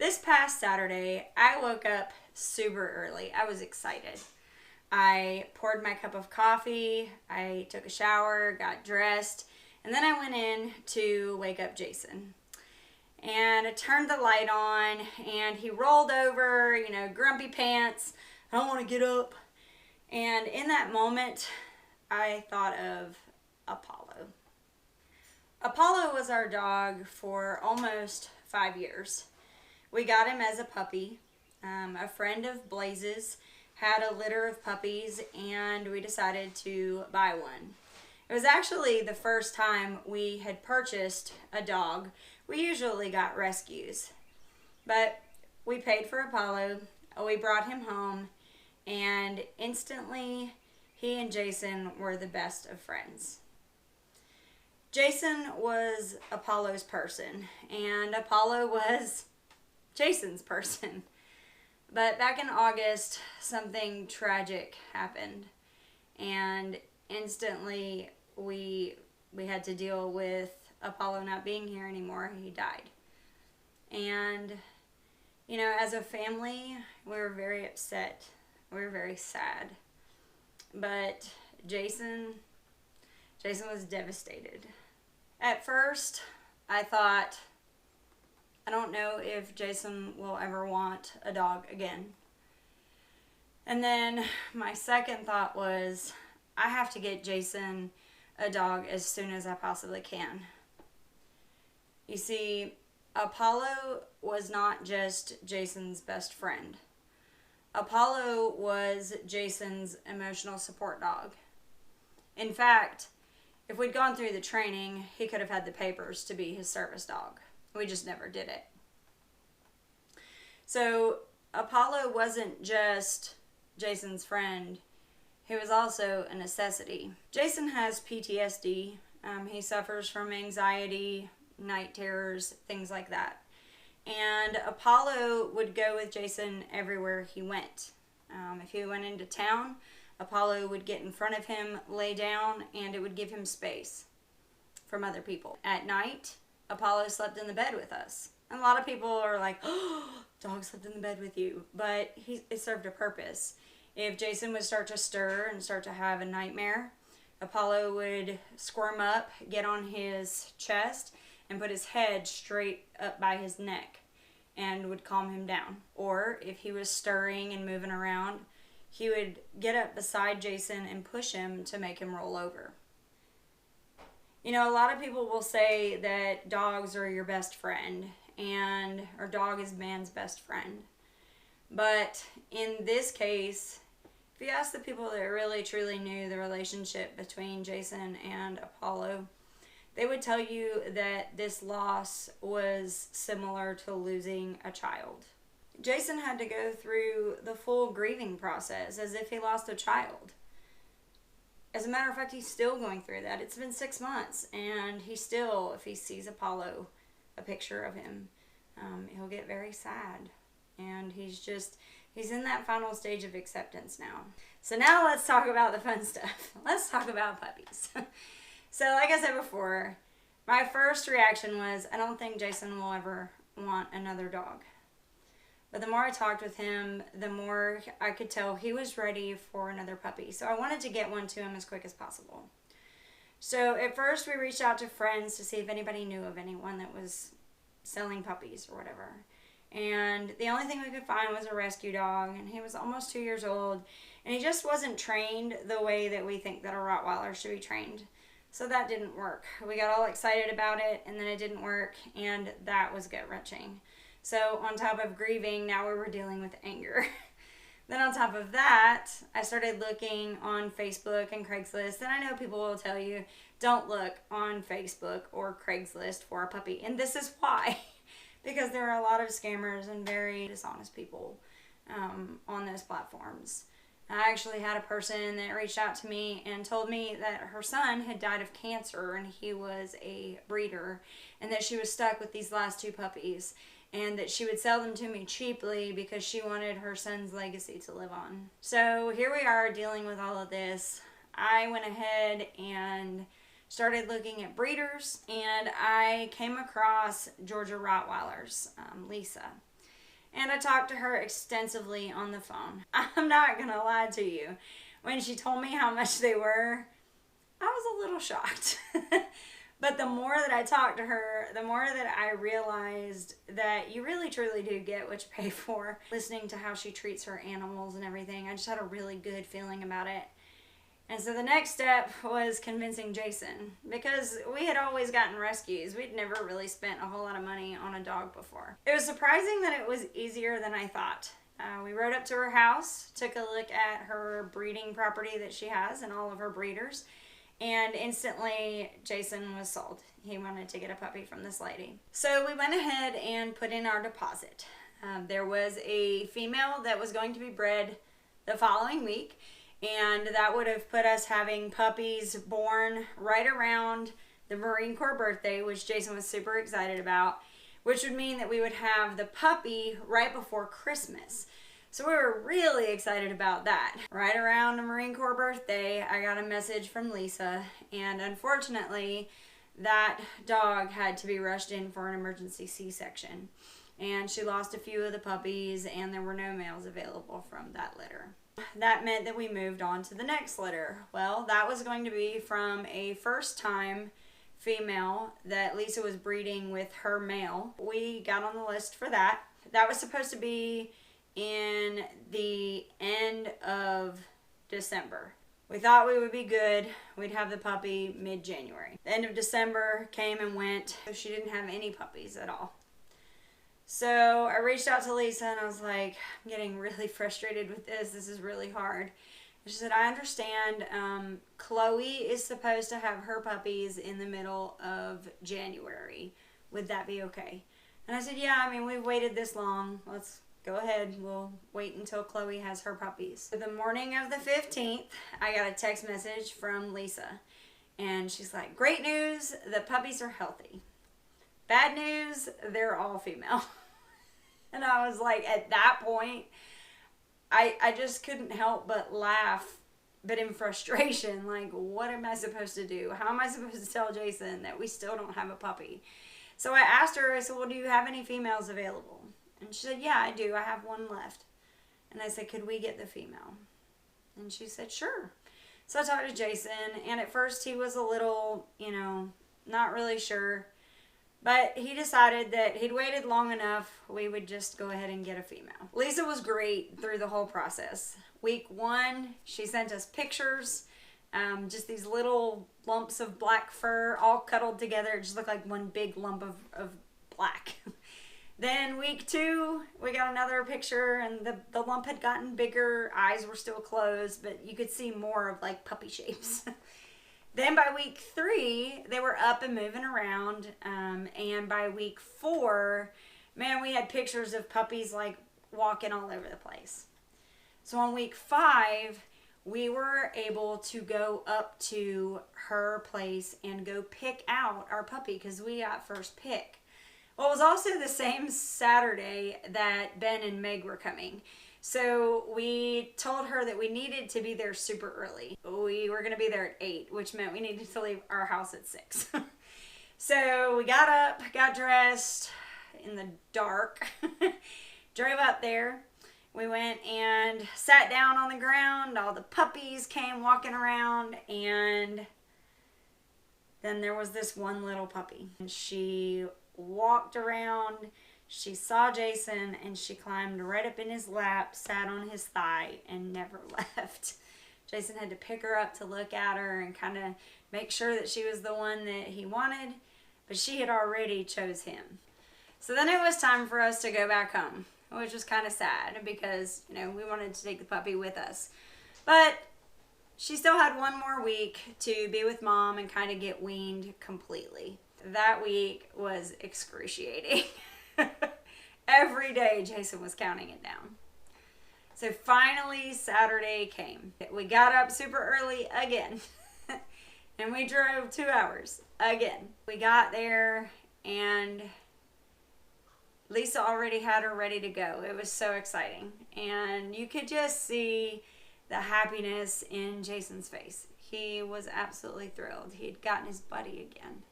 This past Saturday, I woke up super early. I was excited. I poured my cup of coffee, I took a shower, got dressed, and then I went in to wake up Jason. And I turned the light on, and he rolled over, grumpy pants. I don't want to get up. And in that moment, I thought of Apollo. Apollo was our dog for almost 5 years. We got him as a puppy. A friend of Blaze's had a litter of puppies, and we decided to buy one. It was actually the first time we had purchased a dog. We usually got rescues, but we paid for Apollo, we brought him home, and instantly he and Jason were the best of friends. Jason was Apollo's person, and Apollo was Jason's person. But back in August, something tragic happened, and instantly we had to deal with Apollo not being here anymore. He died. And, as a family, we were very upset. We were very sad. But Jason was devastated. At first, I thought, I don't know if Jason will ever want a dog again. And then my second thought was, I have to get Jason a dog as soon as I possibly can. You see, Apollo was not just Jason's best friend. Apollo was Jason's emotional support dog. In fact, if we'd gone through the training, he could have had the papers to be his service dog. We just never did it. So Apollo wasn't just Jason's friend. He was also a necessity. Jason has PTSD. He suffers from anxiety, night terrors, things like that. And Apollo would go with Jason everywhere he went. If he went into town, Apollo would get in front of him, lay down, and it would give him space from other people. At night, Apollo slept in the bed with us. And a lot of people are like, oh, dog slept in the bed with you. But it served a purpose. If Jason would start to stir and start to have a nightmare, Apollo would squirm up, get on his chest, and put his head straight up by his neck and would calm him down. Or if he was stirring and moving around, he would get up beside Jason and push him to make him roll over. A lot of people will say that dogs are your best friend or dog is man's best friend. But in this case, if you ask the people that really truly knew the relationship between Jason and Apollo, they would tell you that this loss was similar to losing a child. Jason had to go through the full grieving process as if he lost a child. As a matter of fact, he's still going through that. It's been 6 months, and he still, if he sees Apollo, a picture of him, he'll get very sad. And he's in that final stage of acceptance now. So now let's talk about the fun stuff. Let's talk about puppies. So like I said before, my first reaction was, I don't think Jason will ever want another dog. But the more I talked with him, the more I could tell he was ready for another puppy. So I wanted to get one to him as quick as possible. So at first we reached out to friends to see if anybody knew of anyone that was selling puppies or whatever. And the only thing we could find was a rescue dog, and he was almost 2 years old. And he just wasn't trained the way that we think that a Rottweiler should be trained. So that didn't work. We got all excited about it, and then it didn't work, and that was gut-wrenching. So on top of grieving, now we were dealing with anger. Then on top of that, I started looking on Facebook and Craigslist, and I know people will tell you, don't look on Facebook or Craigslist for a puppy. And this is why. Because there are a lot of scammers and very dishonest people on those platforms. I actually had a person that reached out to me and told me that her son had died of cancer and he was a breeder, and that she was stuck with these last 2 puppies, and that she would sell them to me cheaply because she wanted her son's legacy to live on. So here we are dealing with all of this. I went ahead and started looking at breeders, and I came across Georgia Rottweilers, Lisa. And I talked to her extensively on the phone. I'm not going to lie to you. When she told me how much they were, I was a little shocked. But the more that I talked to her, the more that I realized that you really truly do get what you pay for. Listening to how she treats her animals and everything, I just had a really good feeling about it. And so the next step was convincing Jason, because we had always gotten rescues. We'd never really spent a whole lot of money on a dog before. It was surprising that it was easier than I thought. We rode up to her house, took a look at her breeding property that she has and all of her breeders, and instantly Jason was sold. He wanted to get a puppy from this lady. So we went ahead and put in our deposit. There was a female that was going to be bred the following week, and that would have put us having puppies born right around the Marine Corps birthday, which Jason was super excited about, which would mean that we would have the puppy right before Christmas. So we were really excited about that. Right around the Marine Corps birthday, I got a message from Lisa, and unfortunately, that dog had to be rushed in for an emergency C-section. And she lost a few of the puppies, and there were no males available from that litter. That meant that we moved on to the next litter. Well, that was going to be from a first-time female that Lisa was breeding with her male. We got on the list for that. That was supposed to be in the end of December. We thought we would be good. We'd have the puppy mid-January. The end of December came and went, so she didn't have any puppies at all. So I reached out to Lisa and I was like, I'm getting really frustrated with this. This is really hard. She said, I understand. Chloe is supposed to have her puppies in the middle of January. Would that be okay? And I said, yeah, I mean, we've waited this long. Let's go ahead. We'll wait until Chloe has her puppies. So the morning of the 15th, I got a text message from Lisa. And she's like, great news, the puppies are healthy. Bad news, they're all female. And I was like, at that point, I just couldn't help but laugh, but in frustration. Like, what am I supposed to do? How am I supposed to tell Jason that we still don't have a puppy? So I asked her, I said, well, do you have any females available? And she said, yeah, I do. I have one left. And I said, could we get the female? And she said, sure. So I talked to Jason, and at first he was a little, not really sure. But he decided that he'd waited long enough, we would just go ahead and get a female. Lisa was great through the whole process. Week 1, she sent us pictures, just these little lumps of black fur all cuddled together. It just looked like one big lump of black. Then week 2, we got another picture, and the lump had gotten bigger. Eyes were still closed, but you could see more of like puppy shapes. Then by week 3, they were up and moving around. And by week 4, man, we had pictures of puppies like walking all over the place. So on week 5, we were able to go up to her place and go pick out our puppy because we got first pick. Well, it was also the same Saturday that Ben and Meg were coming. So we told her that we needed to be there super early. We were going to be there at 8, which meant we needed to leave our house at 6. So we got up, got dressed in the dark, drove up there. We went and sat down on the ground. All the puppies came walking around, and then there was this one little puppy. And she walked around. She saw Jason, and she climbed right up in his lap, sat on his thigh, and never left. Jason had to pick her up to look at her and kind of make sure that she was the one that he wanted, but she had already chose him. So then it was time for us to go back home, which was kind of sad because, we wanted to take the puppy with us. But she still had one more week to be with Mom and kind of get weaned completely. That week was excruciating. Every day Jason was counting it down. So finally Saturday came. We got up super early again. And we drove 2 hours again. We got there and Lisa already had her ready to go. It was so exciting. And you could just see the happiness in Jason's face. He was absolutely thrilled. He had gotten his buddy again.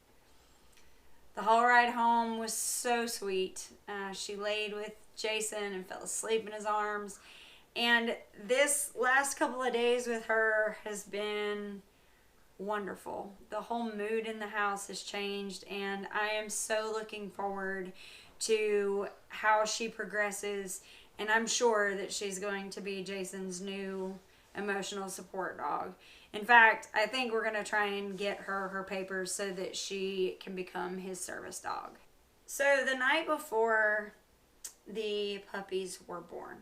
The whole ride home was so sweet. She laid with Jason and fell asleep in his arms. And this last couple of days with her has been wonderful. The whole mood in the house has changed, and I am so looking forward to how she progresses. And I'm sure that she's going to be Jason's new emotional support dog. In fact, I think we're going to try and get her papers so that she can become his service dog. So the night before the puppies were born,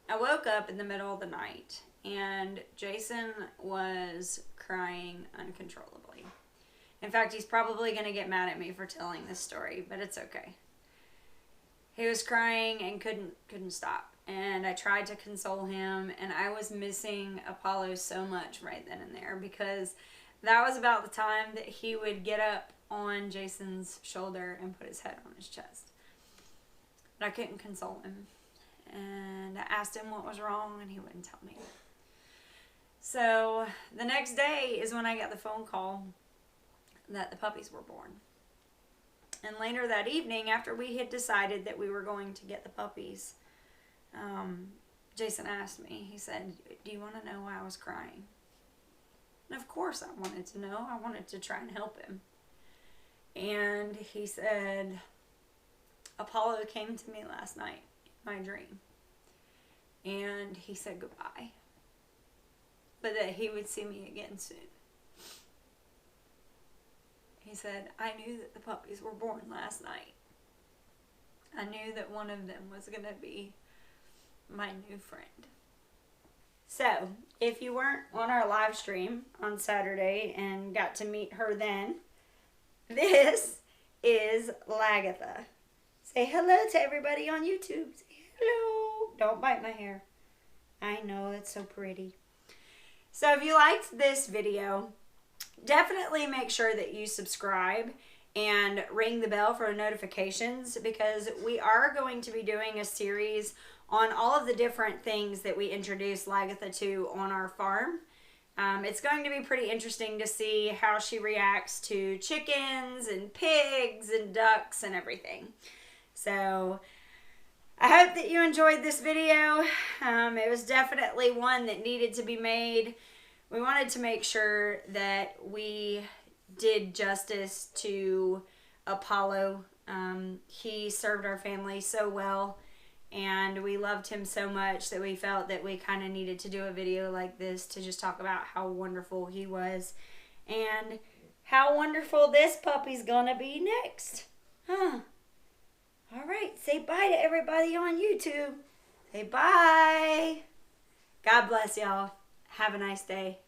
I woke up in the middle of the night and Jason was crying uncontrollably. In fact, he's probably going to get mad at me for telling this story, but it's okay. He was crying and couldn't stop. And I tried to console him, and I was missing Apollo so much right then and there, because that was about the time that he would get up on Jason's shoulder and put his head on his chest. But I couldn't console him. And I asked him what was wrong, and he wouldn't tell me. So the next day is when I got the phone call that the puppies were born. And later that evening, after we had decided that we were going to get the puppies, Jason asked me, he said, "Do you want to know why I was crying?" And of course I wanted to know. I wanted to try and help him. And he said, "Apollo came to me last night in my dream. And he said goodbye. But that he would see me again soon." He said, "I knew that the puppies were born last night. I knew that one of them was going to be my new friend." So, if you weren't on our live stream on Saturday and got to meet her then, this is Lagertha. Say hello to everybody on YouTube. Say hello. Don't bite my hair. I know, it's so pretty. So if you liked this video, definitely make sure that you subscribe and ring the bell for notifications, because we are going to be doing a series on all of the different things that we introduce Lagertha to on our farm. It's going to be pretty interesting to see how she reacts to chickens and pigs and ducks and everything. So I hope that you enjoyed this video. It was definitely one that needed to be made. We wanted to make sure that we did justice to Apollo. He served our family so well, and we loved him so much that we felt that we kind of needed to do a video like this to just talk about how wonderful he was and how wonderful this puppy's gonna be next. All right, say bye to everybody on YouTube. Say bye. God bless y'all. Have a nice day.